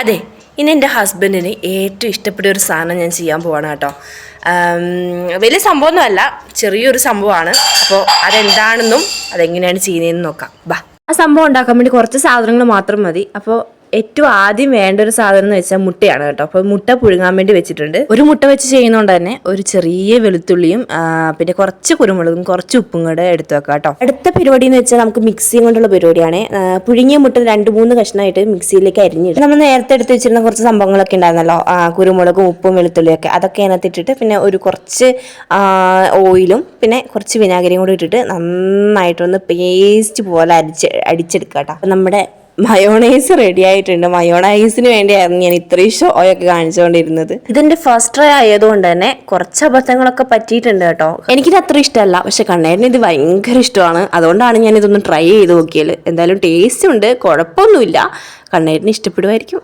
അതെ, ഇനി എൻ്റെ ഹസ്ബൻഡിന് ഏറ്റവും ഇഷ്ടപ്പെട്ട ഒരു സാധനം ഞാൻ ചെയ്യാൻ പോവാണ് കേട്ടോ. വലിയ സംഭവമൊന്നുമല്ല, ചെറിയൊരു സംഭവമാണ്. അപ്പോൾ അതെന്താണെന്നും അതെങ്ങനെയാണ് ചെയ്യുന്നതെന്ന് നോക്കാം. ബാ. ആ സംഭവം ഉണ്ടാക്കാൻ വേണ്ടി കുറച്ച് സാധനങ്ങൾ മാത്രം മതി. അപ്പോൾ ഏറ്റവും ആദ്യം വേണ്ട ഒരു സാധനം എന്ന് വെച്ചാൽ മുട്ടയാണ് കേട്ടോ. അപ്പോൾ മുട്ട പുഴുങ്ങാൻ വേണ്ടി വെച്ചിട്ടുണ്ട്. ഒരു മുട്ട വെച്ച് ചെയ്യുന്നതുകൊണ്ട് തന്നെ ഒരു ചെറിയ വെളുത്തുള്ളിയും പിന്നെ കുറച്ച് കുരുമുളകും കുറച്ച് ഉപ്പും കൂടെ എടുത്തു വെക്കാം കേട്ടോ. അടുത്ത പരിപാടി എന്ന് വെച്ചാൽ നമുക്ക് മിക്സിയും കൊണ്ടുള്ള പരിപാടിയാണ്. പുഴുങ്ങിയ മുട്ട 2-3 കഷ്ണമായിട്ട് മിക്സിയിലേക്ക് അരിഞ്ഞിട്ട് നമ്മൾ നേരത്തെ എടുത്ത് വെച്ചിരുന്ന കുറച്ച് സംഭവങ്ങളൊക്കെ ഉണ്ടായിരുന്നല്ലോ, കുരുമുളകും ഉപ്പും വെളുത്തുള്ളിയൊക്കെ, അതൊക്കെ അതിനകത്ത് ഇട്ടിട്ട് പിന്നെ ഒരു കുറച്ച് ഓയിലും പിന്നെ കുറച്ച് വിനാഗിരിയും കൂടി ഇട്ടിട്ട് നന്നായിട്ടൊന്ന് പേസ്റ്റ് പോലെ അടിച്ചെടുക്കാം കേട്ടോ. അപ്പം നമ്മുടെ മയോണൈസ് റെഡി ആയിട്ടുണ്ട്. മയോണൈസിന് വേണ്ടിയായിരുന്നു ഞാൻ ഇത്രയും ഷോയൊക്കെ കാണിച്ചുകൊണ്ടിരുന്നത്. ഇതിന്റെ ഫസ്റ്റ് ട്രൈ ആയതുകൊണ്ട് തന്നെ കുറച്ച് അബദ്ധങ്ങളൊക്കെ പറ്റിയിട്ടുണ്ട് കേട്ടോ. എനിക്കിത് അത്ര ഇഷ്ടമല്ല, പക്ഷെ കണ്ണേരിന് ഇത് ഭയങ്കര ഇഷ്ടമാണ്. അതുകൊണ്ടാണ് ഞാൻ ഇതൊന്ന് ട്രൈ ചെയ്ത് നോക്കിയത്. എന്തായാലും ടേസ്റ്റ് ഉണ്ട്, കുഴപ്പമൊന്നുമില്ല. കണ്ണേരിന് ഇഷ്ടപ്പെടുമായിരിക്കും.